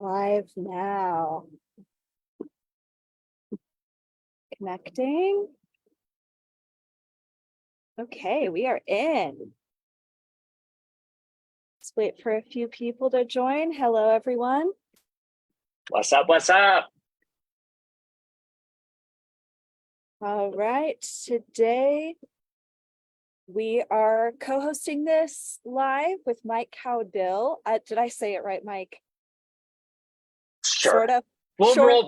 Live now. Connecting. Okay, we are in. Let's wait for a few people to join. Hello, everyone. What's up? What's up? All right, today we are co-hosting this live with Mike Caudill. Did I say it right, Mike? Sure. Sort of. We'll Short.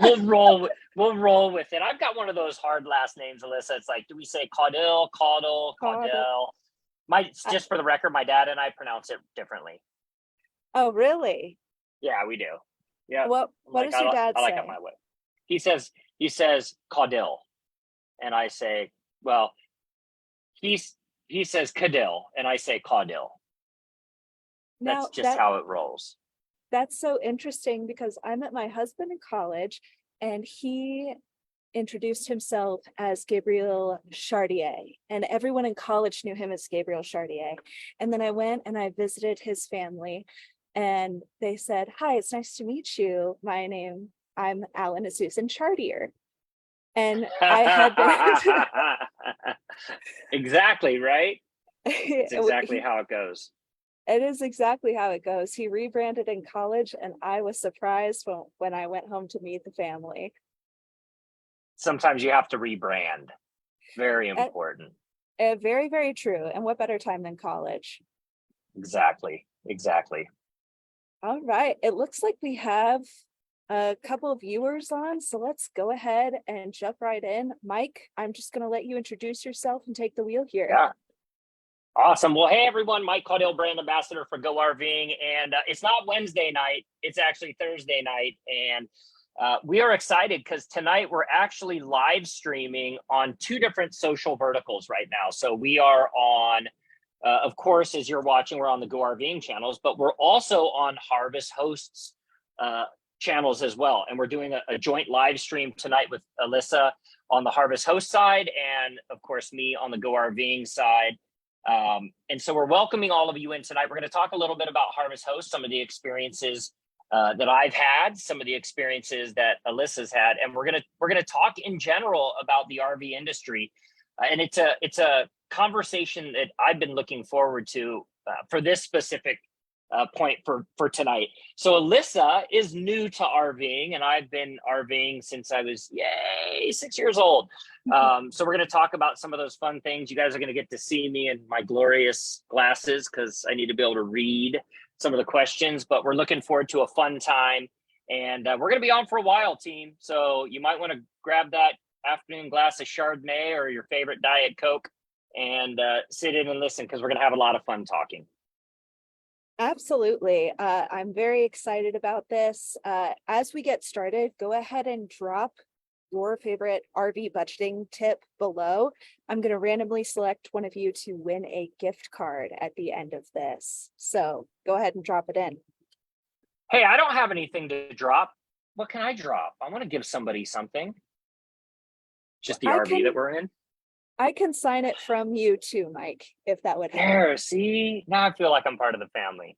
roll with it. I've got one of those hard last names, Alyssa. It's like, do we say Caudill, Caudill? Just for the record, my dad and I pronounce it differently. Oh, really? Yeah, we do. Yeah. What does your dad say? I like it my way. He says Caudill, and I say, well, he says Caudill, and I say Caudill. That's just how it rolls. That's so interesting because I met my husband in college and he introduced himself as Gabriel Chartier, and everyone in college knew him as Gabriel Chartier. And then I went and I visited his family and they said, "Hi, it's nice to meet you. I'm Alan Azusan Chartier." And I had exactly right. It's exactly how it goes. It is exactly how it goes. He rebranded in college, and I was surprised when I went home to meet the family. Sometimes you have to rebrand. Very important. Very, very true. And what better time than college? Exactly. All right. It looks like we have a couple of viewers on, so let's go ahead and jump right in. Mike, I'm just going to let you introduce yourself and take the wheel here. Yeah. Awesome. Well, hey, everyone. Mike Caudill, brand ambassador for Go RVing. And it's not Wednesday night. It's actually Thursday night. And we are excited because tonight we're actually live streaming on two different social verticals right now. So we are on, of course, as you're watching, we're on the Go RVing channels, but we're also on Harvest Hosts channels as well. And we're doing a joint live stream tonight with Alyssa on the Harvest Host side and, of course, me on the Go RVing side. And so we're welcoming all of you in tonight. We're going to talk a little bit about Harvest Host, some of the experiences that I've had, some of the experiences that Alyssa's had, and we're gonna talk in general about the RV industry. And it's a conversation that I've been looking forward to for this specific point for tonight. So Alyssa is new to RVing, and I've been RVing since I was 6 years old. So we're going to talk about some of those fun things. You guys are going to get to see me in my glorious glasses because I need to be able to read some of the questions, but we're looking forward to a fun time. And we're going to be on for a while, team. So you might want to grab that afternoon glass of Chardonnay or your favorite Diet Coke and sit in and listen because we're going to have a lot of fun talking. Absolutely. I'm very excited about this. As we get started, go ahead and drop your favorite RV budgeting tip below. I'm going to randomly select one of you to win a gift card at the end of this. So go ahead and drop it in. Hey, I don't have anything to drop. What can I drop? I want to give somebody something. Just the RV that we're in. I can sign it from you too, Mike, if that would help. There, see? Now I feel like I'm part of the family.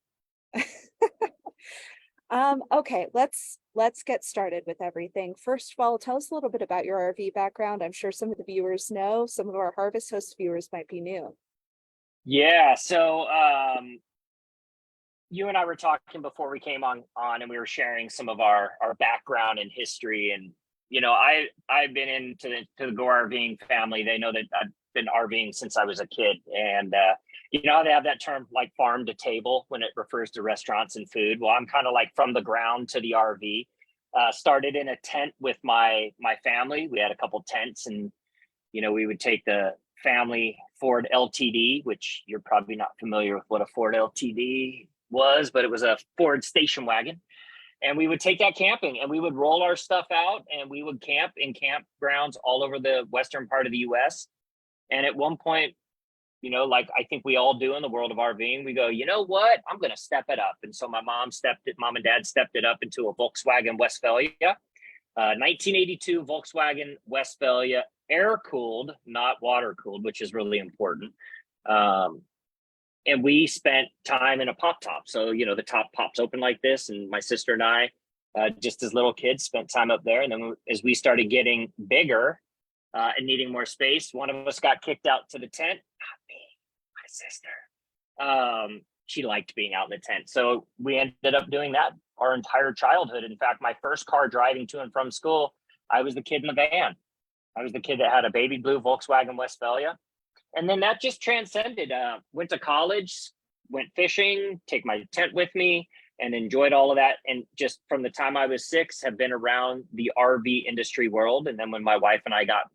Okay, let's get started with everything. First of all, tell us a little bit about your RV background. I'm sure some of the viewers know, some of our Harvest Host viewers might be new. Yeah, so you and I were talking before we came on and we were sharing some of our background and history. And you know, I've been into the Go RVing family. They know that I've been RVing since I was a kid. And you know, they have that term like farm to table when it refers to restaurants and food. Well, I'm kind of like from the ground to the RV. Started in a tent with my family. We had a couple tents, and you know, we would take the family Ford LTD, which you're probably not familiar with what a Ford LTD was, but it was a Ford station wagon. And we would take that camping and we would roll our stuff out and we would camp in campgrounds all over the western part of the US. And at one point, you know, like I think we all do in the world of RVing, we go, you know what, I'm going to step it up. And so my mom and dad stepped it up into a Volkswagen Westphalia, 1982 Volkswagen Westphalia, air cooled, not water cooled, which is really important. And we spent time in a pop top. So, you know, the top pops open like this. And my sister and I just as little kids, spent time up there. And then as we started getting bigger and needing more space, one of us got kicked out to the tent. Not me, my sister. She liked being out in the tent. So we ended up doing that our entire childhood. In fact, my first car driving to and from school, I was the kid in the van. I was the kid that had a baby blue Volkswagen Westphalia. And then that just transcended. Went to college, went fishing, take my tent with me, and enjoyed all of that. And just from the time I was 6, have been around the RV industry world. And then when my wife and I got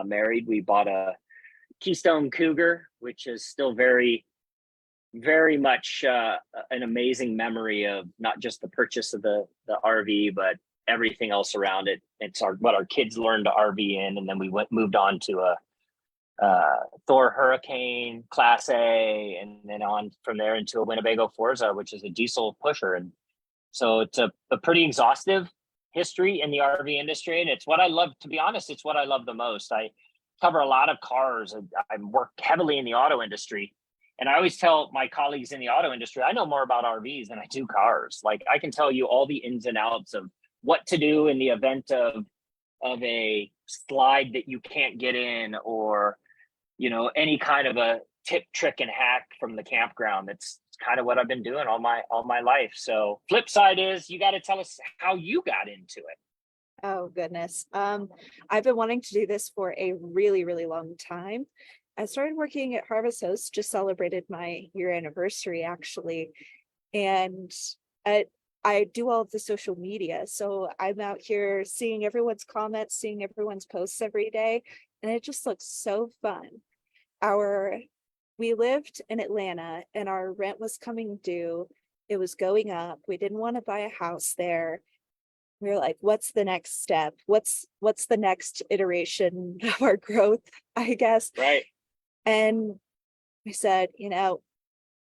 married, we bought a Keystone Cougar, which is still very, very much an amazing memory of not just the purchase of the RV, but everything else around it. It's what our kids learned to RV in. And then we moved on to a Thor Hurricane Class A, and then on from there into a Winnebago Forza, which is a diesel pusher. And so it's a pretty exhaustive history in the RV industry. And it's what I love, to be honest, it's what I love the most. I cover a lot of cars. I work heavily in the auto industry. And I always tell my colleagues in the auto industry, I know more about RVs than I do cars. Like, I can tell you all the ins and outs of what to do in the event of a slide that you can't get in, or any kind of a tip, trick, and hack from the campground. That's kind of what I've been doing all my life. So flip side is, you got to tell us how you got into it. Oh, goodness. I've been wanting to do this for a really, really long time. I started working at Harvest Hosts, just celebrated my year anniversary, actually. And I do all of the social media. So I'm out here seeing everyone's comments, seeing everyone's posts every day. And it just looks so fun. We lived in Atlanta and our rent was coming due. It was going up. We didn't want to buy a house there. We were like, what's the next step? What's the next iteration of our growth, I guess? Right. And we said,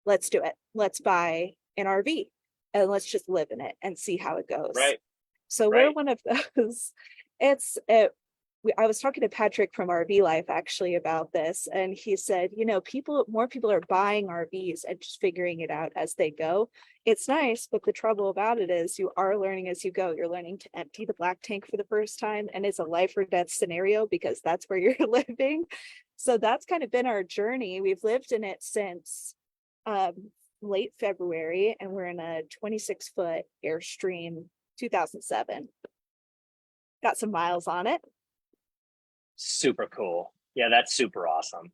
let's do it. Let's buy an RV and let's just live in it and see how it goes. Right. So we're one of those. I was talking to Patrick from RV Life actually about this, and he said, more people are buying RVs and just figuring it out as they go. It's nice, but the trouble about it is you are learning as you go. You're learning to empty the black tank for the first time, and it's a life or death scenario because that's where you're living. So that's kind of been our journey. We've lived in it since late February, and we're in a 26-foot Airstream 2007. Got some miles on it. Super cool. Yeah, that's super awesome.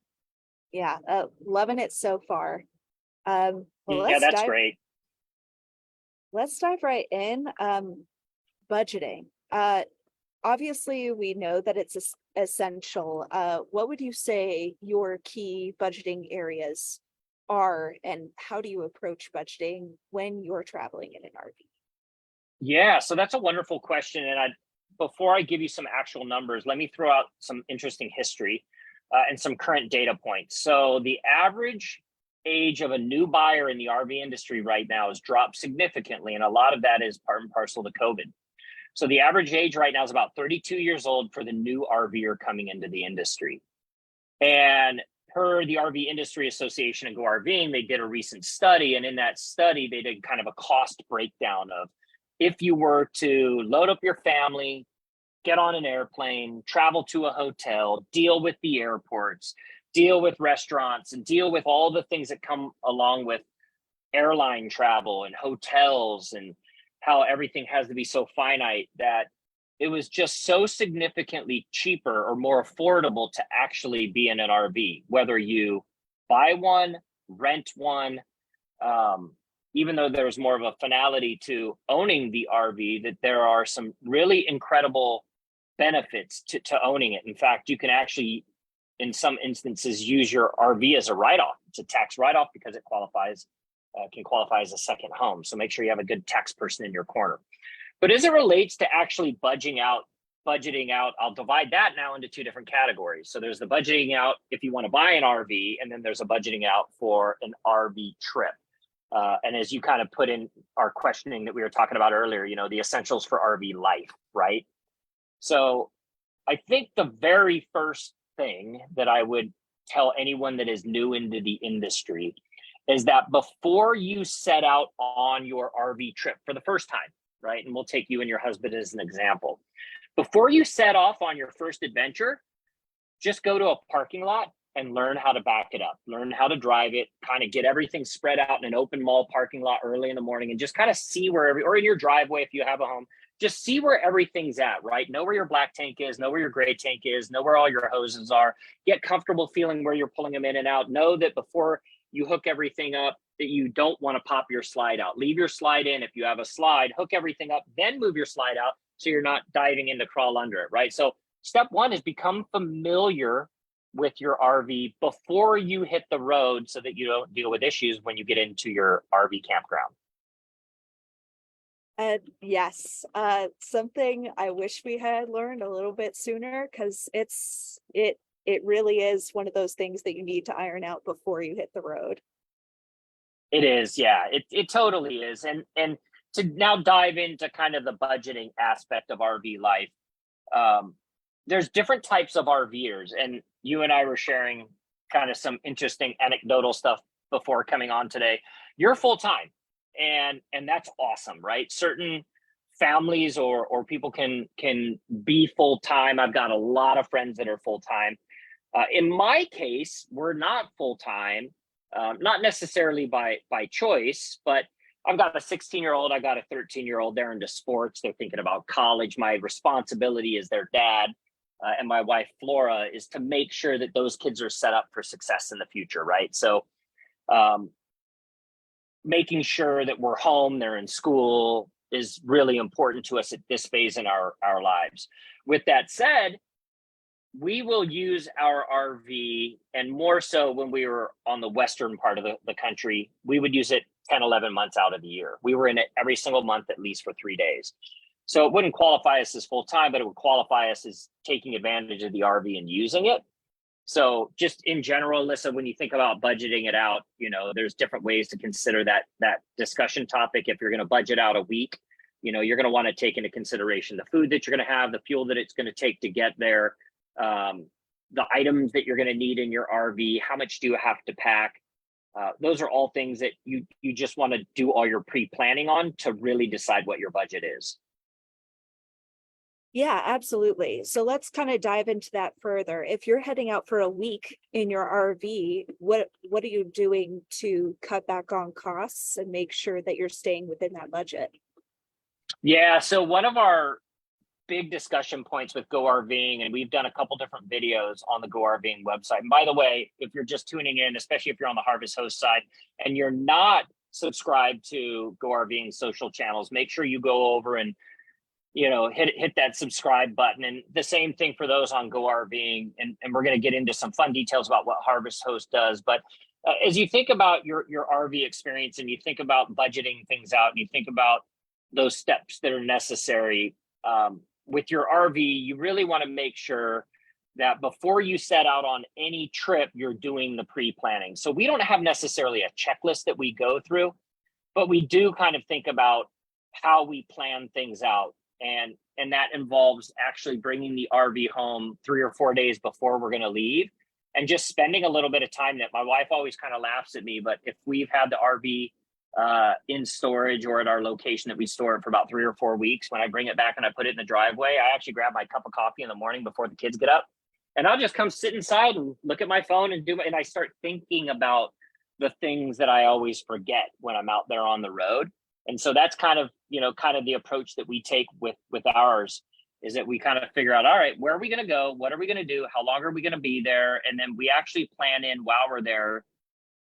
Yeah, loving it so far. That's great. Let's dive right in. Budgeting. Obviously, we know that it's essential. What would you say your key budgeting areas are, and how do you approach budgeting when you're traveling in an RV? Yeah, so that's a wonderful question. And before I give you some actual numbers, let me throw out some interesting history and some current data points. So the average age of a new buyer in the RV industry right now has dropped significantly. And a lot of that is part and parcel to COVID. So the average age right now is about 32 years old for the new RVer coming into the industry. And per the RV Industry Association and Go RVing, they did a recent study. And in that study, they did kind of a cost breakdown of, if you were to load up your family, get on an airplane, travel to a hotel, deal with the airports, deal with restaurants, and deal with all the things that come along with airline travel and hotels, and how everything has to be so finite, that it was just so significantly cheaper or more affordable to actually be in an RV, whether you buy one, rent one, even though there's more of a finality to owning the RV, that there are some really incredible benefits to owning it. In fact, you can actually, in some instances, use your RV as a write-off. It's a tax write-off because it can qualify as a second home. So make sure you have a good tax person in your corner. But as it relates to actually budgeting out, I'll divide that now into two different categories. So there's the budgeting out if you want to buy an RV, and then there's a budgeting out for an RV trip. And as you kind of put in our questioning that we were talking about earlier, the essentials for RV life, right? So I think the very first thing that I would tell anyone that is new into the industry is that before you set out on your RV trip for the first time, right? And we'll take you and your husband as an example. Before you set off on your first adventure, just go to a parking lot and learn how to back it up, learn how to drive it, kind of get everything spread out in an open mall parking lot early in the morning, and just kind of see where or in your driveway if you have a home, just see where everything's at, right? Know where your black tank is, know where your gray tank is, know where all your hoses are, get comfortable feeling where you're pulling them in and out. Know that before you hook everything up, that you don't want to pop your slide out. Leave your slide in. If you have a slide, hook everything up, then move your slide out so you're not diving in to crawl under it, right? So step one is become familiar with your RV before you hit the road so that you don't deal with issues when you get into your RV campground. And yes, something I wish we had learned a little bit sooner, because it really is one of those things that you need to iron out before you hit the road. It is, yeah, it totally is. And to now dive into kind of the budgeting aspect of RV life, there's different types of RVers, and you and I were sharing kind of some interesting anecdotal stuff before coming on today. You're full-time, and that's awesome, right? Certain families or people can be full-time. I've got a lot of friends that are full-time. In my case, we're not full-time, not necessarily by choice, but I've got a 16-year-old, I got a 13-year-old. They're into sports. They're thinking about college. My responsibility as their dad, and my wife, Flora, is to make sure that those kids are set up for success in the future, right? So making sure that we're home, they're in school, is really important to us at this phase in our lives. With that said, we will use our RV, and more so when we were on the western part of the country, we would use it 10, 11 months out of the year. We were in it every single month, at least for 3 days. So it wouldn't qualify us as full-time, but it would qualify us as taking advantage of the RV and using it. So just in general, Alyssa, when you think about budgeting it out, there's different ways to consider that discussion topic. If you're going to budget out a week, you're going to want to take into consideration the food that you're going to have, the fuel that it's going to take to get there, the items that you're going to need in your RV, how much do you have to pack? Those are all things that you just want to do all your pre-planning on to really decide what your budget is. Yeah, absolutely. So let's kind of dive into that further. If you're heading out for a week in your RV, what are you doing to cut back on costs and make sure that you're staying within that budget? Yeah, so one of our big discussion points with Go RVing, and we've done a couple different videos on the Go RVing website. And by the way, if you're just tuning in, especially if you're on the Harvest Host side and you're not subscribed to Go RVing social channels, make sure you go over and hit that subscribe button. And the same thing for those on Go RVing. And we're going to get into some fun details about what Harvest Host does. But as you think about your RV experience, and you think about budgeting things out, and you think about those steps that are necessary with your RV, you really want to make sure that before you set out on any trip, you're doing the pre-planning. So we don't have necessarily a checklist that we go through, but we do kind of think about how we plan things out. And that involves actually bringing the RV home 3 or 4 days before we're going to leave, and just spending a little bit of time. That my wife always kind of laughs at me, but if we've had the RV in storage or at our location that we store it for about 3 or 4 weeks, when I bring it back and I put it in the driveway, I actually grab my cup of coffee in the morning before the kids get up, and I'll just come sit inside and look at my phone and I start thinking about the things that I always forget when I'm out there on the road. And so that's kind of the approach that we take with ours, is that we kind of figure out, all right, where are we going to go? What are we going to do? How long are we going to be there? And then we actually plan in while we're there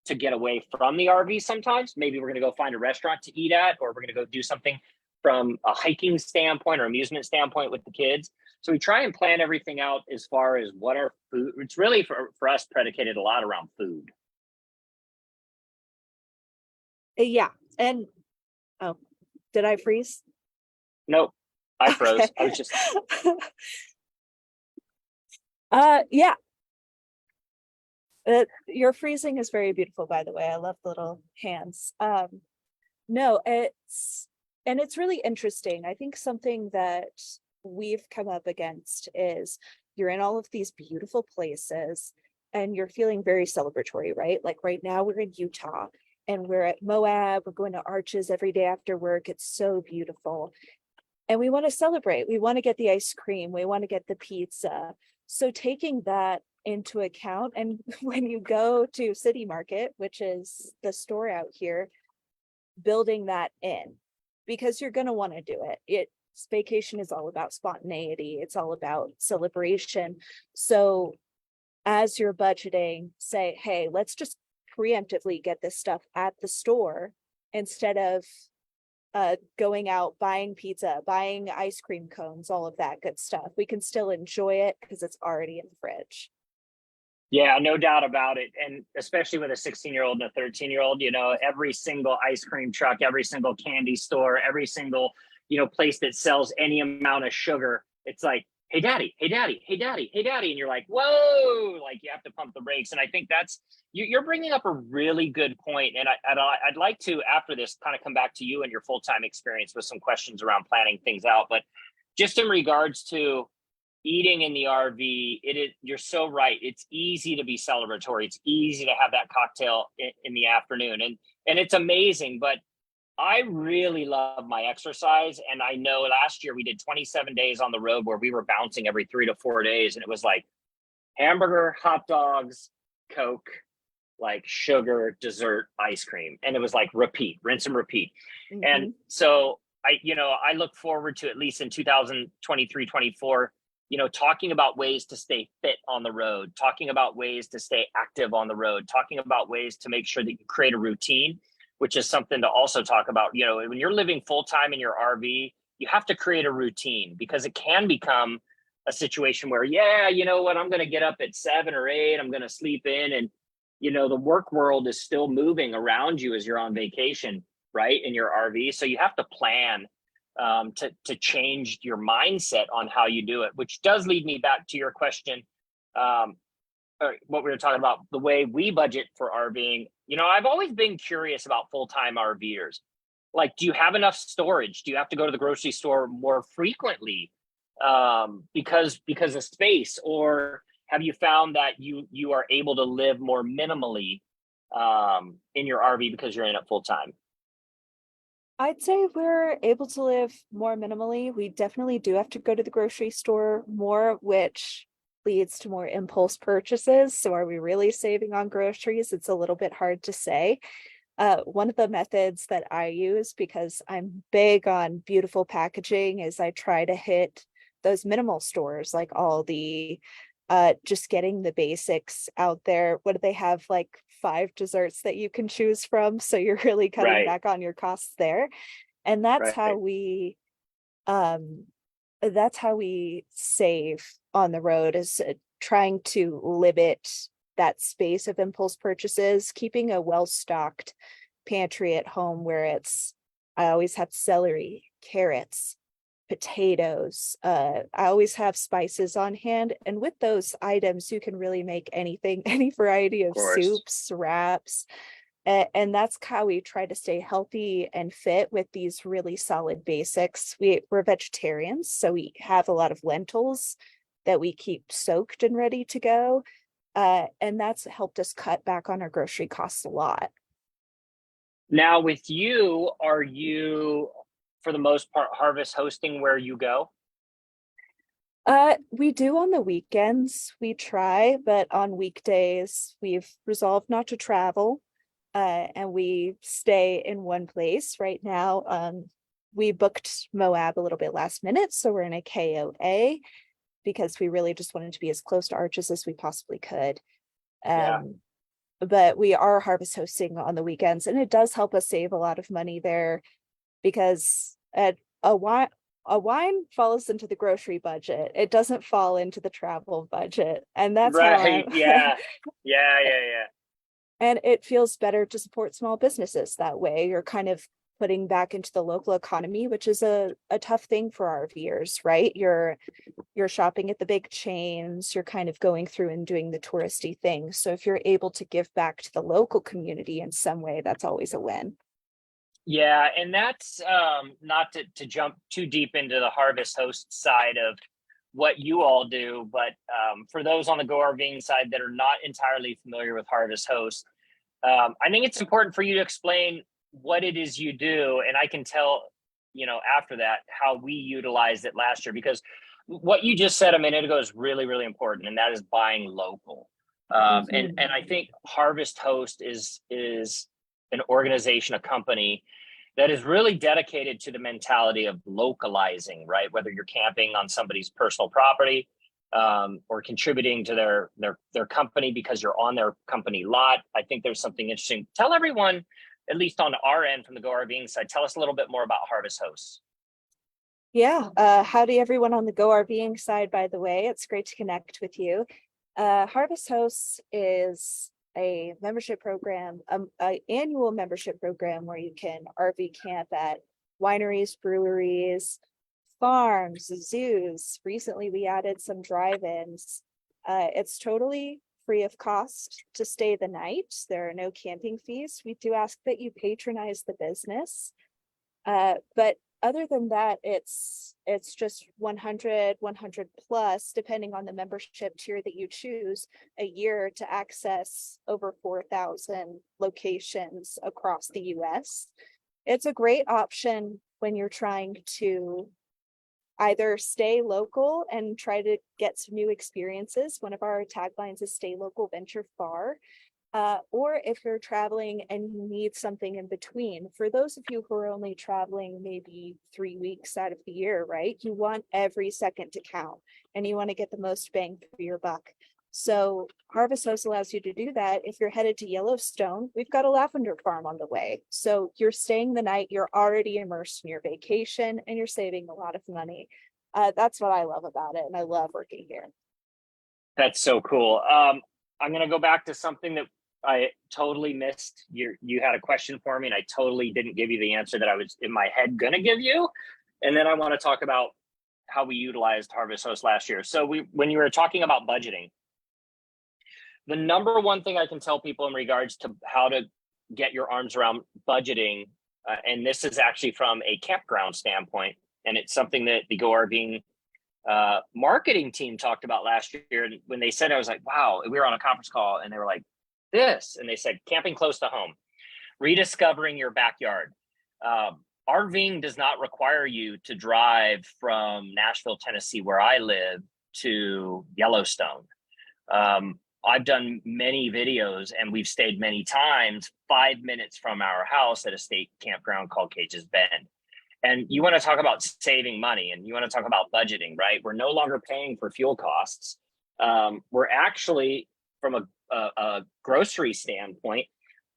to get away from the RV sometimes. Maybe we're going to go find a restaurant to eat at, or we're going to go do something from a hiking standpoint or amusement standpoint with the kids. So we try and plan everything out as far as what our food, it's really for us predicated a lot around food. Yeah. And oh, did I freeze? Nope, I froze. Okay. I was just. Yeah. Your freezing is very beautiful, by the way. I love the little hands. No, it's really interesting. I think something that we've come up against is you're in all of these beautiful places and you're feeling very celebratory, right? Like right now we're in Utah, and we're at Moab, we're going to Arches every day after work. It's so beautiful. And we want to celebrate. We want to get the ice cream. We want to get the pizza. So taking that into account, and when you go to City Market, which is the store out here, building that in, because you're going to want to do it. It's vacation is all about spontaneity. It's all about celebration. So as you're budgeting, say, hey, let's just preemptively get this stuff at the store instead of going out, buying pizza, buying ice cream cones, all of that good stuff. We can still enjoy it because it's already in the fridge. Yeah, no doubt about it. And especially with a 16-year-old and a 13-year-old, every single ice cream truck, every single candy store, every single, place that sells any amount of sugar, it's like, hey, daddy, hey, daddy, hey, daddy, hey, daddy. And you're like, whoa, like you have to pump the brakes. And I think that's, you're bringing up a really good point. And I'd like to, after this, kind of come back to you and your full-time experience with some questions around planning things out. But just in regards to eating in the RV, you're so right. It's easy to be celebratory. It's easy to have that cocktail in the afternoon. And it's amazing, but I really love my exercise. And I know last year we did 27 days on the road where we were bouncing every 3 to 4 days. And it was like hamburger, hot dogs, Coke, like sugar, dessert, ice cream. And it was like repeat, rinse and repeat. Mm-hmm. And so I look forward to, at least in 2023, 24, talking about ways to stay fit on the road, talking about ways to stay active on the road, talking about ways to make sure that you create a routine, which is something to also talk about. When you're living full-time in your RV, you have to create a routine, because it can become a situation where, you know what, I'm going to get up at 7 or 8, I'm going to sleep in. And, the work world is still moving around you as you're on vacation, right, in your RV. So you have to plan to change your mindset on how you do it, which does lead me back to your question, or what we were talking about, the way we budget for RVing. I've always been curious about full-time RVers. Like, do you have enough storage? Do you have to go to the grocery store more frequently because of space? Or have you found that you are able to live more minimally in your RV because you're in it full-time? I'd say we're able to live more minimally. We definitely do have to go to the grocery store more, which leads to more impulse purchases. So are we really saving on groceries? It's a little bit hard to say. One of the methods that I use, because I'm big on beautiful packaging, is I try to hit those minimal stores, like Aldi, just getting the basics out there. What do they have? Like 5 desserts that you can choose from. So you're really cutting back on your costs there. And that's how we save on the road, is trying to limit that space of impulse purchases, keeping a well-stocked pantry at home where I always have celery, carrots, potatoes. I always have spices on hand. And with those items, you can really make anything, any variety of soups, wraps. And that's how we try to stay healthy and fit with these really solid basics. We're vegetarians, so we have a lot of lentils that we keep soaked and ready to go. And that's helped us cut back on our grocery costs a lot. Now with you, are you, for the most part, harvest hosting where you go? We do on the weekends. We try, but on weekdays, we've resolved not to travel. And we stay in one place right now. We booked Moab a little bit last minute, so we're in a KOA because we really just wanted to be as close to Arches as we possibly could. But we are harvest hosting on the weekends, and it does help us save a lot of money there, because a wine falls into the grocery budget. It doesn't fall into the travel budget, and that's right. Yeah. And it feels better to support small businesses that way. You're kind of putting back into the local economy, which is a tough thing for RVers, right? You're shopping at the big chains, you're kind of going through and doing the touristy things. So if you're able to give back to the local community in some way, that's always a win. Yeah, and that's not to jump too deep into the harvest host side of what you all do, but for those on the Go RVing side that are not entirely familiar with harvest host, I think it's important for you to explain what it is you do, and I can tell, after that, how we utilized it last year, because what you just said a minute ago is really, really important, and that is buying local. And I think Harvest Host is an organization, a company that is really dedicated to the mentality of localizing, right? Whether you're camping on somebody's personal property, or contributing to their company because you're on their company lot. I think there's something interesting. Tell everyone, at least on our end from the Go RVing side, tell us a little bit more about Harvest Hosts. Yeah, howdy everyone on the Go RVing side, by the way. It's great to connect with you. Harvest Hosts is a membership program, an annual membership program where you can RV camp at wineries, breweries, farms, zoos. Recently, we added some drive-ins. It's totally free of cost to stay the night. There are no camping fees. We do ask that you patronize the business. But other than that, it's just 100 plus, depending on the membership tier that you choose, a year to access over 4,000 locations across the US. It's a great option when you're trying to either stay local and try to get some new experiences. One of our taglines is stay local, venture far. Or if you're traveling and you need something in between. For those of you who are only traveling maybe 3 weeks out of the year, right? You want every second to count and you want to get the most bang for your buck. So Harvest Host allows you to do that. If you're headed to Yellowstone, we've got a lavender farm on the way. So you're staying the night, you're already immersed in your vacation, and you're saving a lot of money. That's what I love about it, and I love working here. That's so cool. I'm going to go back to something that I totally missed. You had a question for me, and I totally didn't give you the answer that I was in my head going to give you. And then I want to talk about how we utilized Harvest Host last year. So when you were talking about budgeting, the number one thing I can tell people in regards to how to get your arms around budgeting, and this is actually from a campground standpoint, and it's something that the Go RVing marketing team talked about last year. And when they said, I was like, wow, we were on a conference call and they were like, this, and they said, camping close to home, rediscovering your backyard. RVing does not require you to drive from Nashville, Tennessee, where I live, to Yellowstone. I've done many videos and we've stayed many times 5 minutes from our house at a state campground called Cage's Bend. And you want to talk about saving money and you want to talk about budgeting, right? We're no longer paying for fuel costs. We're actually, from a grocery standpoint,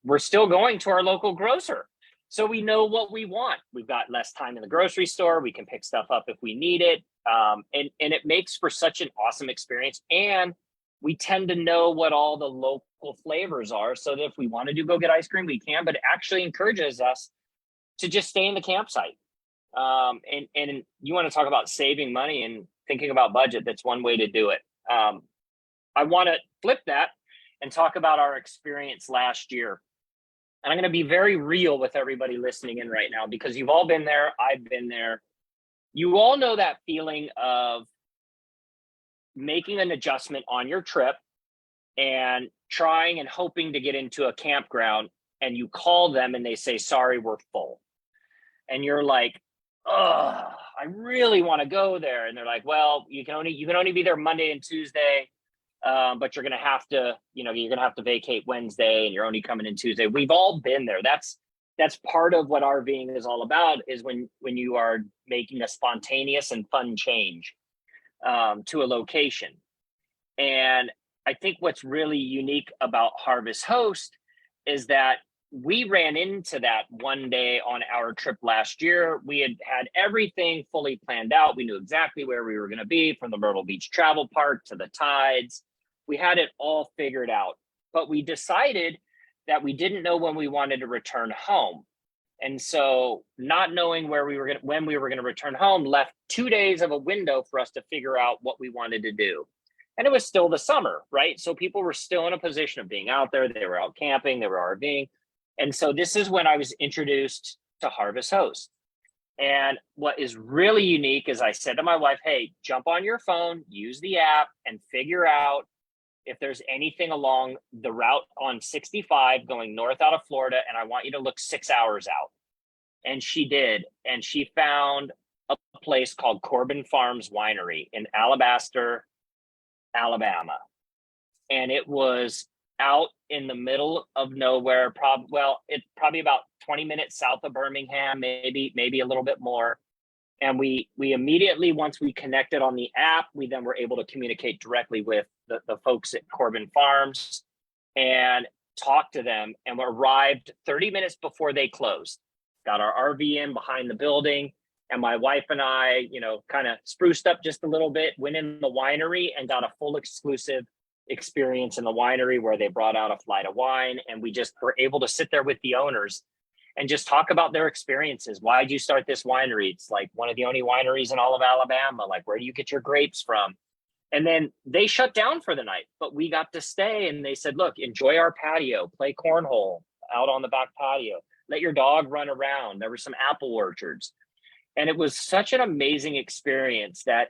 we're still going to our local grocer. So we know what we want. We've got less time in the grocery store. We can pick stuff up if we need it. And it makes for such an awesome experience. And we tend to know what all the local flavors are, so that if we want to go get ice cream, we can, but it actually encourages us to just stay in the campsite. And you want to talk about saving money and thinking about budget, that's one way to do it. I want to flip that and talk about our experience last year. And I'm going to be very real with everybody listening in right now, because you've all been there. I've been there. You all know that feeling of making an adjustment on your trip and trying and hoping to get into a campground, and you call them and they say, sorry, we're full. And you're like, oh, I really want to go there. And they're like, well, you can only be there Monday and Tuesday. But you're going to have to, you're going to have to vacate Wednesday and you're only coming in Tuesday. We've all been there. That's part of what RVing is all about, is when you are making a spontaneous and fun change to a location. And I think what's really unique about Harvest Host is that we ran into that one day on our trip last year. We had everything fully planned out. We knew exactly where we were going to be, from the Myrtle Beach Travel Park to the tides. We had it all figured out, but we decided that we didn't know when we wanted to return home. And so, not knowing when we were going to return home left 2 days of a window for us to figure out what we wanted to do. And it was still the summer, right? So people were still in a position of being out there. They were out camping, they were RVing. And so this is when I was introduced to Harvest Host. And what is really unique is I said to my wife, hey, jump on your phone, use the app, and figure out if there's anything along the route on 65 going north out of Florida, and I want you to look 6 hours out. And she did. And she found a place called Corbin Farms Winery in Alabaster, Alabama. And it was out in the middle of nowhere, it's probably about 20 minutes south of Birmingham, maybe a little bit more. And we immediately, once we connected on the app, we then were able to communicate directly with the folks at Corbin Farms and talk to them, and we arrived 30 minutes before they closed. Got our RV in behind the building, and my wife and I, kind of spruced up just a little bit, went in the winery and got a full exclusive experience in the winery where they brought out a flight of wine, and we just were able to sit there with the owners and just talk about their experiences. Why did you start this winery? It's like one of the only wineries in all of Alabama. Like, where do you get your grapes from? And then they shut down for the night, but we got to stay, and they said, look, enjoy our patio, play cornhole out on the back patio, let your dog run around. There were some apple orchards. And it was such an amazing experience that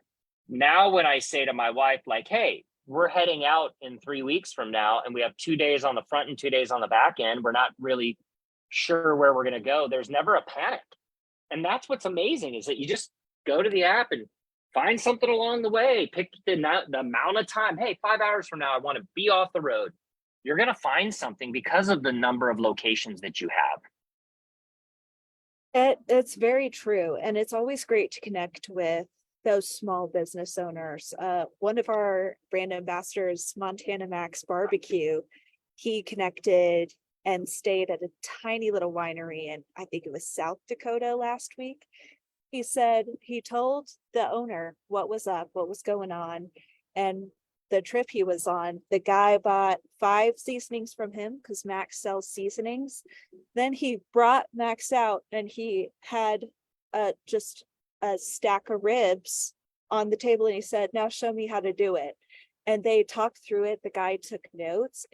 now when I say to my wife, like, hey, we're heading out in 3 weeks from now, and we have 2 days on the front and 2 days on the back end, we're not really sure where we're going to go. There's never a panic. And that's what's amazing, is that you just go to the app and find something along the way, pick the amount of time. Hey, 5 hours from now, I want to be off the road. You're going to find something because of the number of locations that you have. It's very true. And it's always great to connect with those small business owners. One of our brand ambassadors, Montana Max Barbecue, he connected and stayed at a tiny little winery in, I think it was South Dakota last week. He said he told the owner what was up, what was going on. And the trip he was on, the guy bought 5 seasonings from him because Max sells seasonings. Then he brought Max out, and he had just a stack of ribs on the table, and he said, now show me how to do it. And they talked through it. The guy took notes.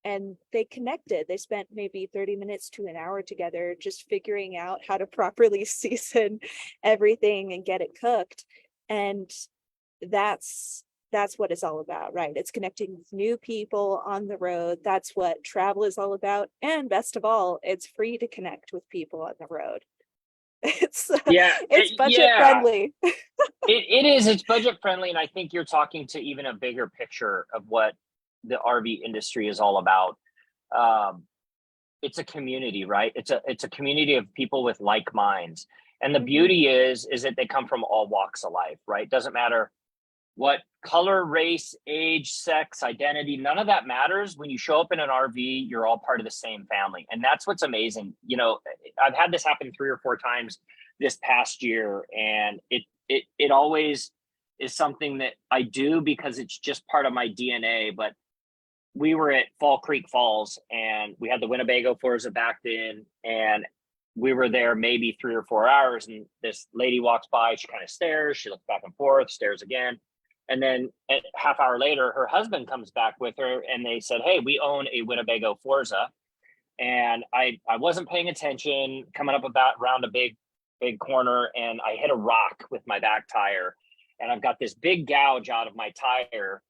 And they connected. They spent maybe 30 minutes to an hour together just figuring out how to properly season everything and get it cooked. And that's what it's all about, right? It's connecting with new people on the road. That's what travel is all about. And best of all, it's free to connect with people on the road. It's budget friendly. It is. It's budget friendly, and I think you're talking to even a bigger picture of what the RV industry is all about. It's a community, right? It's a community of people with like minds, and the beauty is that they come from all walks of life, right? Doesn't matter what color, race, age, sex, identity, none of that matters. When you show up in an RV, you're all part of the same family. And that's what's amazing. I've had this happen 3 or 4 times this past year, and it always is something that I do because it's just part of my DNA. But we were at Fall Creek Falls, and we had the Winnebago Forza backed in, and we were there maybe 3 or 4 hours, and this lady walks by, she kind of stares, she looks back and forth, stares again. And then a half hour later, her husband comes back with her, and they said, hey, we own a Winnebago Forza. And I wasn't paying attention, coming up around a big corner, and I hit a rock with my back tire, and I've got this big gouge out of my tire.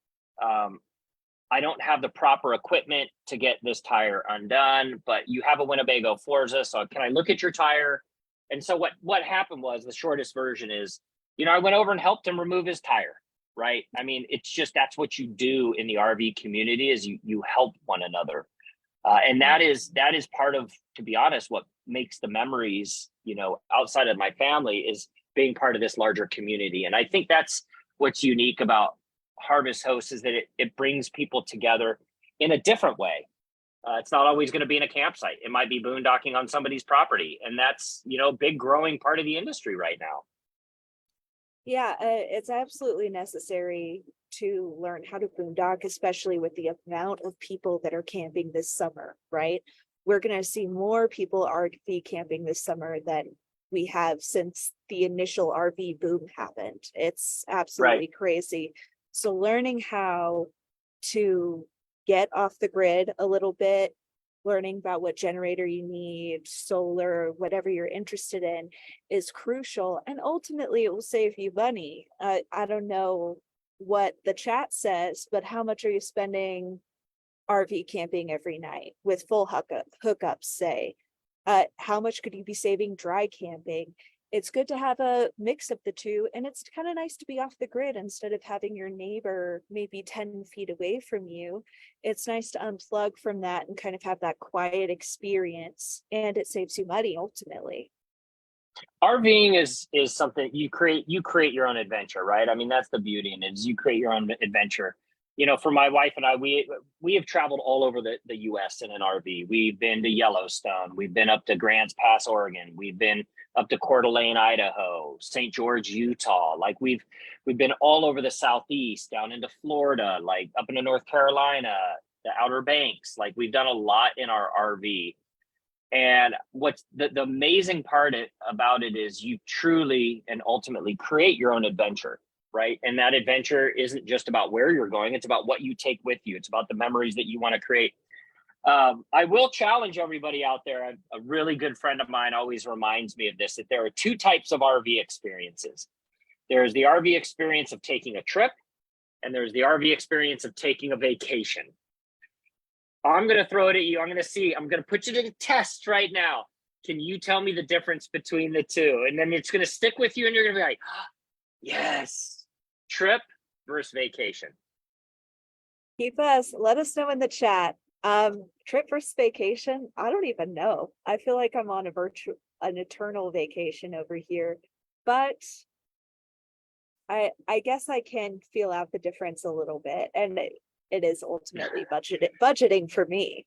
I don't have the proper equipment to get this tire undone, but you have a Winnebago Forza, so can I look at your tire? And so what happened was, the shortest version is, I went over and helped him remove his tire, right? I mean, it's just, that's what you do in the RV community, is you help one another. And that is part of, to be honest, what makes the memories, outside of my family, is being part of this larger community. And I think that's what's unique about Harvest Hosts, is that it brings people together in a different way. It's not always going to be in a campsite. It might be boondocking on somebody's property. And that's, a big growing part of the industry right now. Yeah, it's absolutely necessary to learn how to boondock, especially with the amount of people that are camping this summer, right? We're going to see more people RV camping this summer than we have since the initial RV boom happened. It's absolutely crazy. So learning how to get off the grid a little bit, learning about what generator you need, solar, whatever you're interested in, is crucial. And ultimately, it will save you money. I don't know what the chat says, but how much are you spending RV camping every night with full hookups, say? How much could you be saving dry camping? It's good to have a mix of the two, and it's kind of nice to be off the grid instead of having your neighbor maybe 10 feet away from you. It's nice to unplug from that and kind of have that quiet experience, and it saves you money ultimately. RVing is something you create your own adventure, right? I mean, that's the beauty in it, is you create your own adventure. You know, for my wife and I, we have traveled all over the US in an RV. We've been to Yellowstone, we've been up to Grants Pass, Oregon, we've been up to Coeur d'Alene, Idaho, St. George, Utah. Like we've been all over the Southeast, down into Florida, like up into North Carolina, the Outer Banks. Like we've done a lot in our RV. And what's the amazing part about it is you truly and ultimately create your own adventure, right? And that adventure isn't just about where you're going, it's about what you take with you. It's about the memories that you want to create. I will challenge everybody out there. A really good friend of mine always reminds me of this, that there are two types of RV experiences. There's the RV experience of taking a trip, and there's the RV experience of taking a vacation. I'm going to throw it at you. I'm going to put you to the test right now. Can you tell me the difference between the two? And then it's going to stick with you and you're going to be like, oh, yes, trip versus vacation. Let us know in the chat. Trip versus vacation, I don't even know. I feel like I'm on an eternal vacation over here, but I guess I can feel out the difference a little bit, and it is ultimately budgeting for me.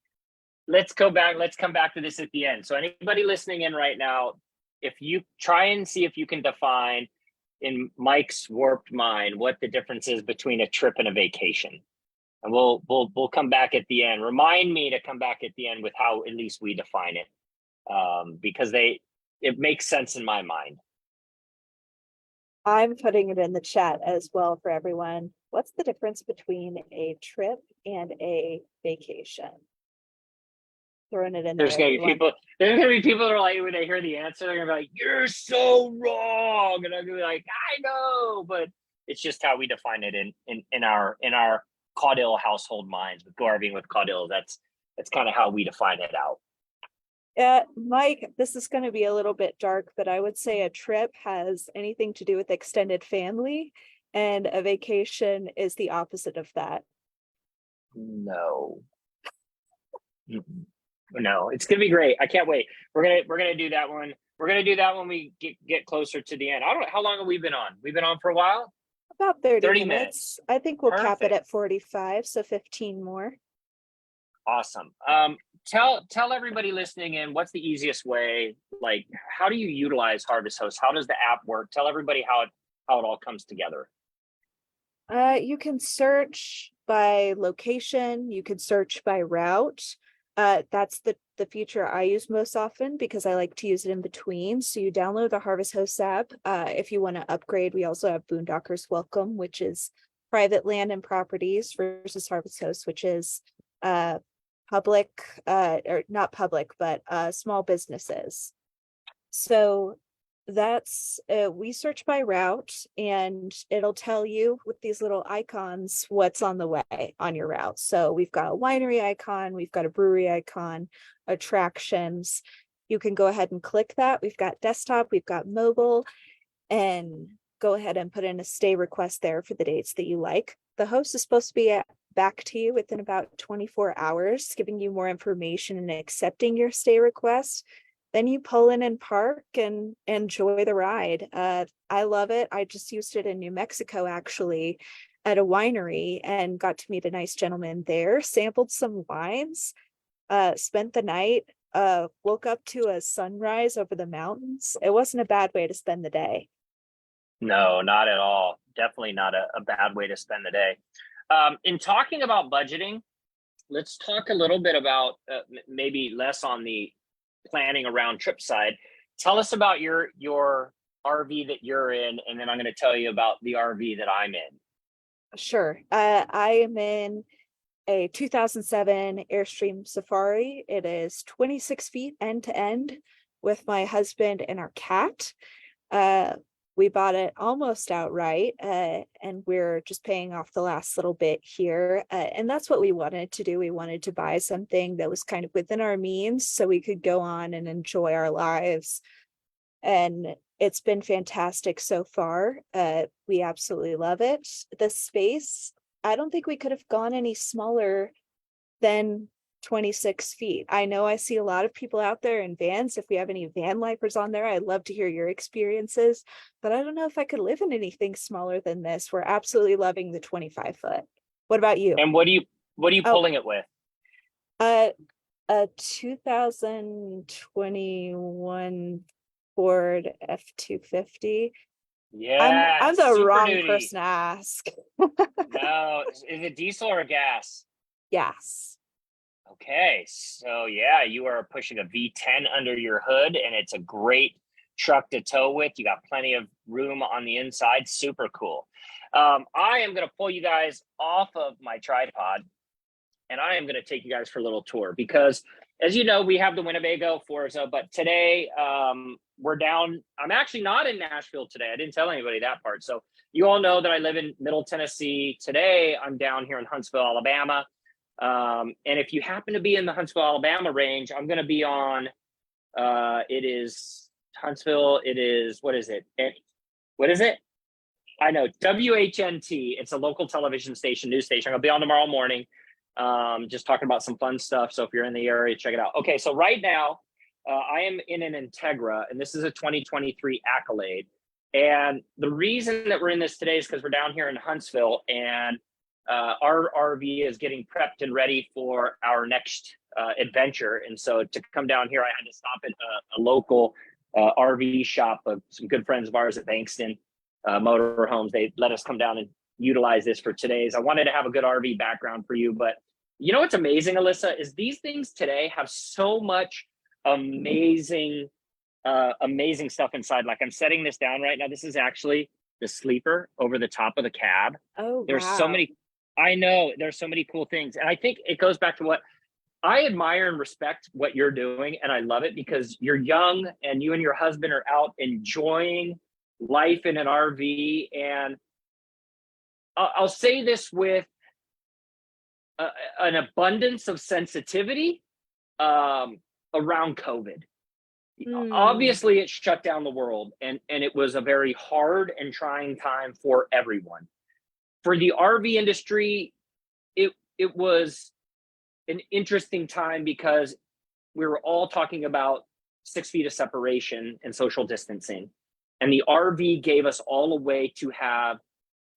Let's come back to this at the end. So anybody listening in right now, if you try and see if you can define in Mike's warped mind what the difference is between a trip and a vacation. And we'll come back at the end. Remind me to come back at the end with how at least we define it, because it makes sense in my mind. I'm putting it in the chat as well for everyone. What's the difference between a trip and a vacation? Throwing it in there. There's gonna be people that are like, when they hear the answer, they're gonna be like, "You're so wrong," and I'm gonna be like, "I know," but it's just how we define it in our Caudill household minds with Go RVing with Caudill. That's kind of how we define it out. Mike, this is going to be a little bit dark, but I would say a trip has anything to do with extended family, and a vacation is the opposite of that. No. No, it's gonna be great. I can't wait. We're gonna do that one. We're gonna do that when we get closer to the end. I don't know how long have we been on. We've been on for a while. About 30 minutes. I think we'll cap it at 45, so 15 more. Awesome. Tell everybody listening in, what's the easiest way? Like, how do you utilize Harvest Host? How does the app work? Tell everybody how it all comes together. You can search by location. You can search by route. That's the feature I use most often because I like to use it in between. So you download the Harvest Host app. If you want to upgrade, we also have Boondockers Welcome, which is private land and properties, versus Harvest Host, which is public, or not public, but small businesses. So that's we search by route, and it'll tell you with these little icons what's on the way on your route. So we've got a winery icon, we've got a brewery icon, attractions. You can go ahead and click that. We've got desktop, we've got mobile, and go ahead and put in a stay request there for the dates that you like. The host is supposed to be back to you within about 24 hours, giving you more information and accepting your stay request. Then you pull in and park and enjoy the ride. I love it. I just used it in New Mexico, actually, at a winery, and got to meet a nice gentleman there, sampled some wines, spent the night, woke up to a sunrise over the mountains. It wasn't a bad way to spend the day. No, not at all. Definitely not a bad way to spend the day. In talking about budgeting, let's talk a little bit about maybe less on the planning around trip side. Tell us about your RV that you're in, and then I'm going to tell you about the RV that I'm in. Sure. I am in a 2007 Airstream Safari. It is 26 feet end to end with my husband and our cat. We bought it almost outright, and we're just paying off the last little bit here. And that's what we wanted to do. We wanted to buy something that was kind of within our means so we could go on and enjoy our lives. And it's been fantastic so far. We absolutely love it. The space, I don't think we could have gone any smaller than 26 feet. I know I see a lot of people out there in vans. If we have any van lifers on there, I'd love to hear your experiences, but I don't know if I could live in anything smaller than this. We're absolutely loving the 25-foot. What about you? And what are you Oh, pulling it with? a 2021 Ford F-250. Yeah, I'm the Super wrong Duty. person to ask. No, is it diesel or gas? Yes. Okay, so yeah, you are pushing a V10 under your hood, and it's a great truck to tow with. You got plenty of room on the inside. Super cool. I am going to pull you guys off of my tripod, and I am going to take you guys for a little tour because, as you know, we have the Winnebago Forza, but today we're down. I'm actually not in Nashville today. I didn't tell anybody that part. So you all know that I live in Middle Tennessee. Today, I'm down here in Huntsville, Alabama. And if you happen to be in the Huntsville, Alabama range, I'm going to be on, it is Huntsville. It is, what is it? What is it? I know, WHNT. It's a local television station, news station. I'll be on tomorrow morning, just talking about some fun stuff. So if you're in the area, check it out. Okay, so right now, I am in an Integra, and this is a 2023 Accolade. And the reason that we're in this today is because we're down here in Huntsville, and our RV is getting prepped and ready for our next adventure. And so to come down here, I had to stop at a local RV shop of some good friends of ours at Bankston Motorhomes. They let us come down and utilize this for today's. I wanted to have a good RV background for you, but you know what's amazing, Alyssa, is these things today have so much amazing stuff inside. Like I'm setting this down right now. This is actually the sleeper over the top of the cab. Oh, There's so wow. many, I know there's so many cool things. And I think it goes back to what I admire and respect what you're doing. And I love it because you're young and you and your husband are out enjoying life in an RV. And I'll say this with an abundance of sensitivity around COVID. Obviously, it shut down the world, and it was a very hard and trying time for everyone. For the RV industry, it was an interesting time because we were all talking about 6 feet of separation and social distancing, and the RV gave us all a way to have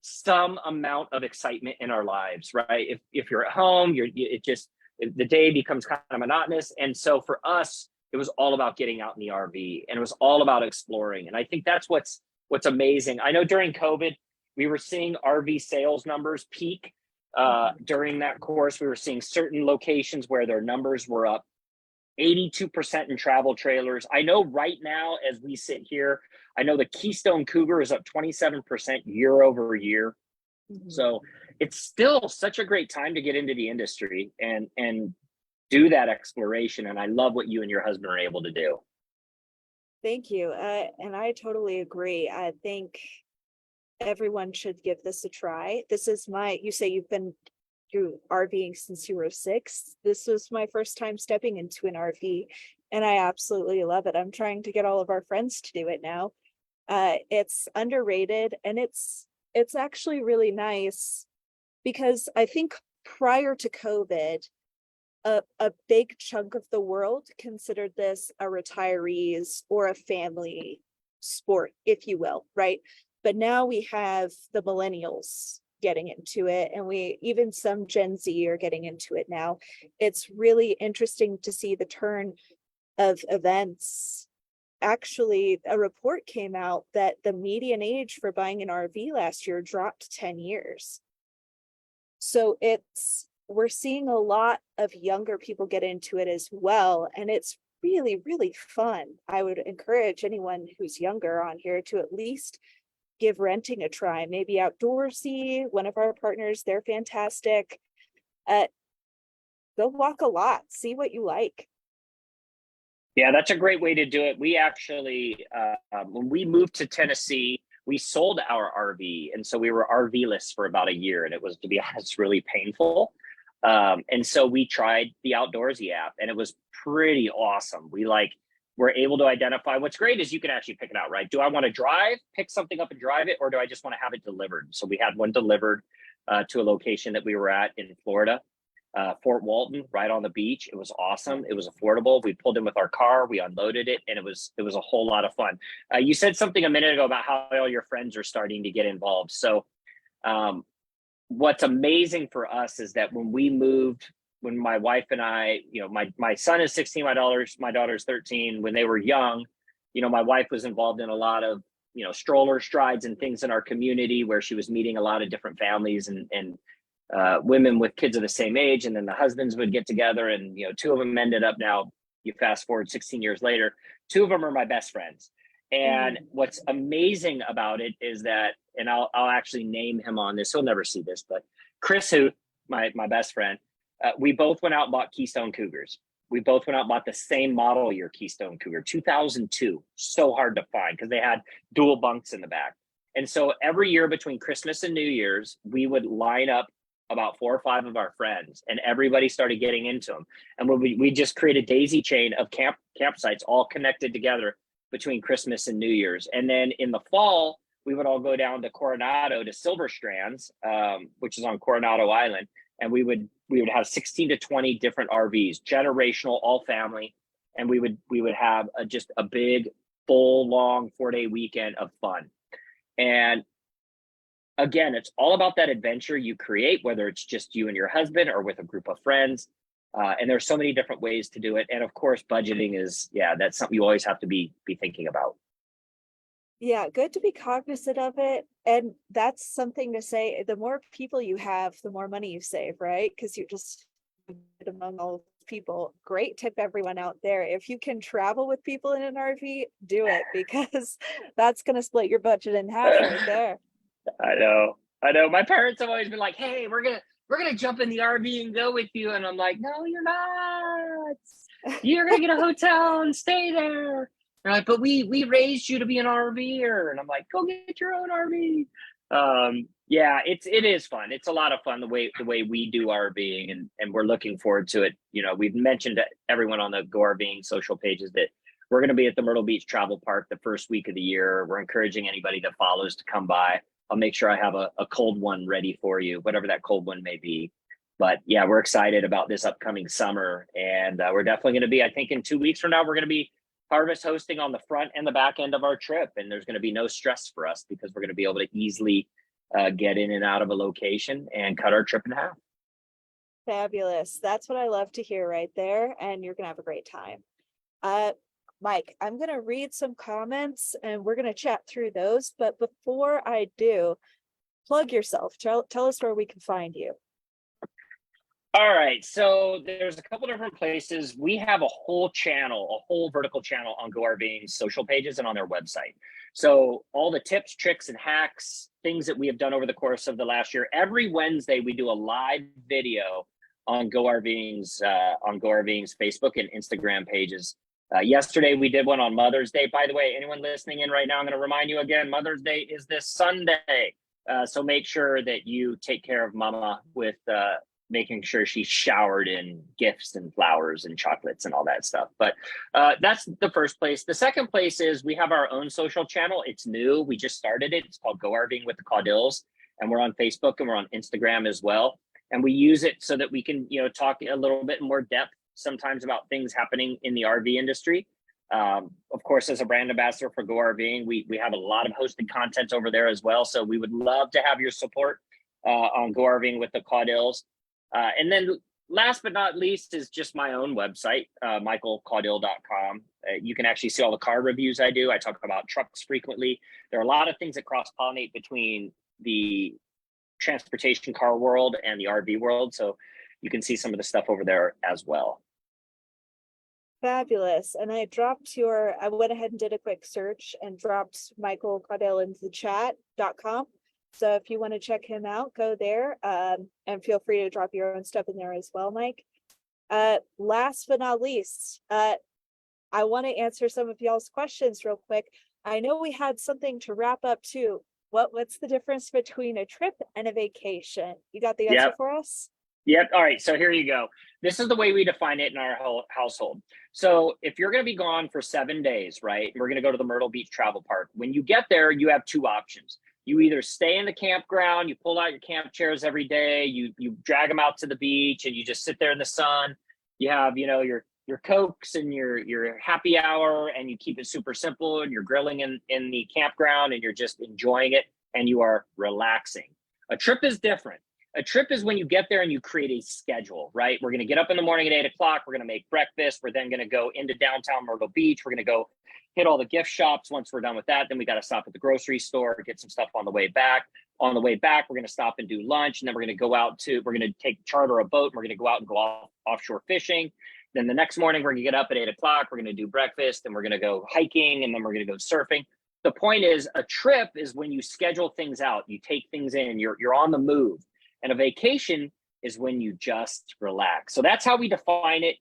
some amount of excitement in our lives, right? If you're at home, the day becomes kind of monotonous, and so for us, it was all about getting out in the RV, and it was all about exploring. And I think that's what's amazing. I know during COVID, we were seeing RV sales numbers peak. During that course, we were seeing certain locations where their numbers were up 82% in travel trailers. I know right now, as we sit here, I know the Keystone Cougar is up 27% year over year. So it's still such a great time to get into the industry and do that exploration. And I love what you and your husband are able to do. Thank you. And I totally agree. I think everyone should give this a try. You say you've been through RVing since you were 6. This was my first time stepping into an RV, and I absolutely love it. I'm trying to get all of our friends to do it now. It's underrated, and it's actually really nice because I think prior to COVID, a big chunk of the world considered this a retirees or a family sport, if you will, right? But now we have the millennials getting into it, and even some Gen Z are getting into it now. It's really interesting to see the turn of events. Actually, a report came out that the median age for buying an RV last year dropped 10 years. So we're seeing a lot of younger people get into it as well, and it's really, really fun. I would encourage anyone who's younger on here to at least give renting a try. Maybe Outdoorsy, one of our partners, they're fantastic. Go walk a lot, see what you like. Yeah, that's a great way to do it. We actually, when we moved to Tennessee, we sold our RV. And so we were RV-less for about a year. And it was, to be honest, really painful. And so we tried the Outdoorsy app, and it was pretty awesome. We were able to identify. What's great is you can actually pick it out, right? Do I want to pick something up and drive it, or do I just want to have it delivered? So we had one delivered to a location that we were at in Florida, Fort Walton, right on the beach. It was awesome. It was affordable. We pulled in with our car, we unloaded it, and it was a whole lot of fun. You said something a minute ago about how all your friends are starting to get involved. So what's amazing for us is that when we moved, when my wife and I, my son is 16, my daughter's 13. When they were young, my wife was involved in a lot of, stroller strides and things in our community where she was meeting a lot of different families and women with kids of the same age. And then the husbands would get together, and, two of them ended up, now you fast forward 16 years later, two of them are my best friends. And what's amazing about it is that, and I'll actually name him on this, he'll never see this, but Chris Hoot, my best friend, we both went out and bought Keystone Cougars. We both went out and bought the same model year Keystone Cougar, 2002. So hard to find because they had dual bunks in the back. And so every year between Christmas and New Year's, we would line up about 4 or 5 of our friends, and everybody started getting into them. And we just created a daisy chain of campsites all connected together between Christmas and New Year's. And then in the fall, we would all go down to Coronado to Silver Strands, which is on Coronado Island. And we would have 16 to 20 different RVs, generational, all family. And we would have just a big, full, long 4-day weekend of fun. And again, it's all about that adventure you create, whether it's just you and your husband or with a group of friends. And there's so many different ways to do it. And of course, budgeting is, that's something you always have to be thinking about. Yeah, good to be cognizant of it. And that's something to say, the more people you have, the more money you save, right? Because you just among all people. Great tip, everyone out there. If you can travel with people in an RV, do it, because that's going to split your budget in half right there. I know. My parents have always been like, hey, we're gonna jump in the RV and go with you. And I'm like, no, you're not. You're gonna get a hotel and stay there. They're like, but we raised you to be an RVer. And I'm like, go get your own RV. It is fun. It's a lot of fun the way we do RVing, and we're looking forward to it. We've mentioned to everyone on the Go RVing social pages that we're going to be at the Myrtle Beach Travel Park the first week of the year. We're encouraging anybody that follows to come by. I'll make sure I have a cold one ready for you, whatever that cold one may be. But yeah, we're excited about this upcoming summer. And we're definitely going to be, I think in 2 weeks from now, we're going to be harvest hosting on the front and the back end of our trip. And there's going to be no stress for us because we're going to be able to easily get in and out of a location and cut our trip in half. Fabulous. That's what I love to hear right there. And you're going to have a great time. Mike, I'm going to read some comments and we're going to chat through those. But before I do, plug yourself. Tell us where we can find you. All right. So there's a couple different places. We have a whole vertical channel on Go RVing's social pages and on their website. So all the tips, tricks, and hacks, things that we have done over the course of the last year. Every Wednesday, we do a live video on Go RVing's Facebook and Instagram pages. Yesterday, we did one on Mother's Day. By the way, anyone listening in right now, I'm going to remind you again, Mother's Day is this Sunday. So make sure that you take care of Mama with making sure she's showered in gifts and flowers and chocolates and all that stuff. But that's the first place. The second place is we have our own social channel. It's new. We just started it. It's called Go RVing with the Caudills. And we're on Facebook and we're on Instagram as well. And we use it so that we can, talk a little bit more depth sometimes about things happening in the RV industry. Of course, as a brand ambassador for Go RVing, we have a lot of hosted content over there as well. So we would love to have your support on Go RVing with the Caudills. And then last but not least is just my own website, michaelcaudill.com. You can actually see all the car reviews I do. I talk about trucks frequently. There are a lot of things that cross-pollinate between the transportation car world and the RV world. So you can see some of the stuff over there as well. Fabulous. And I went ahead and did a quick search and dropped Michael Caudill into the chat.com. So if you want to check him out, go there and feel free to drop your own stuff in there as well, Mike. Last but not least, I want to answer some of y'all's questions real quick. I know we had something to wrap up too. What's the difference between a trip and a vacation? You got the answer Yep. for us? Yep. All right. So here you go. This is the way we define it in our household. So if you're going to be gone for 7 days, right, we're going to go to the Myrtle Beach Travel Park. When you get there, you have two options. You either stay in the campground, you pull out your camp chairs every day, you drag them out to the beach, and you just sit there in the sun. You have, your Cokes and your happy hour, and you keep it super simple, and you're grilling in the campground, and you're just enjoying it, and you are relaxing. A trip is different. A trip is when you get there and you create a schedule, right? We're going to get up in the morning at 8 o'clock. We're going to make breakfast. We're then going to go into downtown Myrtle Beach. We're going to go hit all the gift shops. Once we're done with that, then we got to stop at the grocery store, get some stuff on the way back. On the way back, we're going to stop and do lunch. And then we're going to take charter a boat. And we're going to go out and go offshore fishing. Then the next morning, we're going to get up at 8 o'clock. We're going to do breakfast. And we're going to go hiking. And then we're going to go surfing. The point is, a trip is when you schedule things out. You take things in. You're on the move. And a vacation is when you just relax. So that's how we define it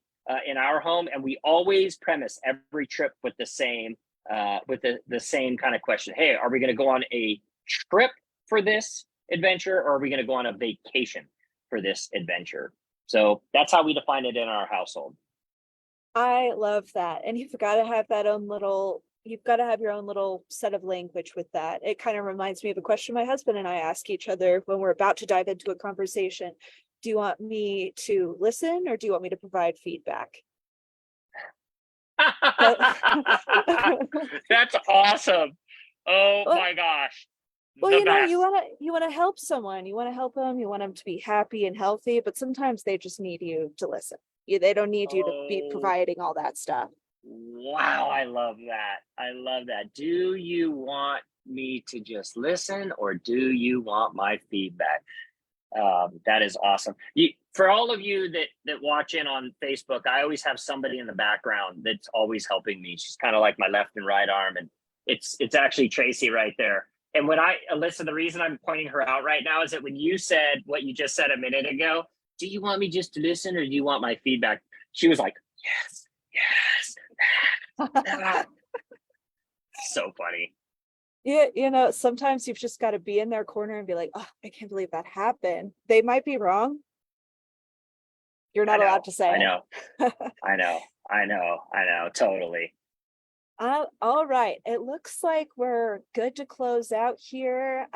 in our home. And we always premise every trip with the same kind of question. Hey, are we going to go on a trip for this adventure, or are we going to go on a vacation for this adventure? So that's how we define it in our household. I love that. And you've got to have you've got to have your own little set of language with that. It kind of reminds me of a question my husband and I ask each other when we're about to dive into a conversation. Do you want me to listen, or do you want me to provide feedback? That's awesome. Oh Well, my gosh. well, The best. you want to help someone. You want to help them. You want them to be happy and healthy, but sometimes they just need you to listen. They don't need you to be Oh, providing all that stuff. wow, I love that. I love that. Do you want me to just listen, or do you want my feedback? That is awesome. For all of you that watch in on Facebook, I always have somebody in the background that's always helping me. She's kind of like my left and right arm, and it's actually Tracy right there. And Alyssa, the reason I'm pointing her out right now is that when you said what you just said a minute ago, do you want me just to listen, or do you want my feedback? She was like, yes, yes. So funny. Yeah, sometimes you've just got to be in their corner and be like, oh, I can't believe that happened. They might be wrong. You're not allowed to say I it. know. I know. Totally. All right. It looks like we're good to close out here.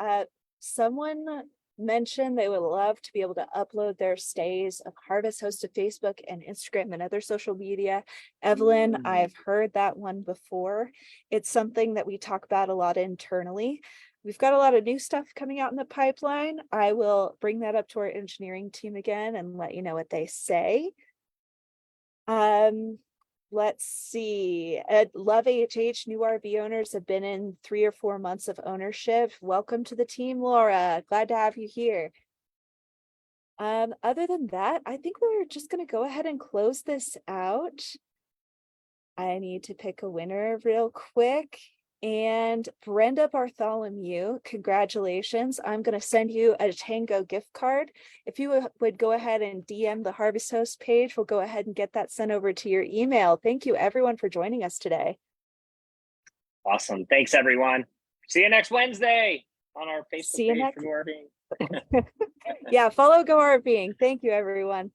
Someone mentioned they would love to be able to upload their stays of Harvest Host to Facebook and Instagram and other social media. Evelyn, I've heard that one before. It's something that we talk about a lot internally. We've got a lot of new stuff coming out in the pipeline. I will bring that up to our engineering team again and let you know what they say. Let's see. At Love HH, new RV owners have been in 3 or 4 months of ownership. Welcome to the team, Laura. Glad to have you here. Other than that, I think we're just going to go ahead and close this out. I need to pick a winner real quick. And Brenda Bartholomew, congratulations. I'm going to send you a Tango gift card. If you would go ahead and DM the Harvest Host page, we'll go ahead and get that sent over to your email. Thank you, everyone, for joining us today. Awesome. Thanks, everyone. See you next Wednesday on our Facebook page for Go RVing. Yeah, follow Go RVing. Thank you, everyone.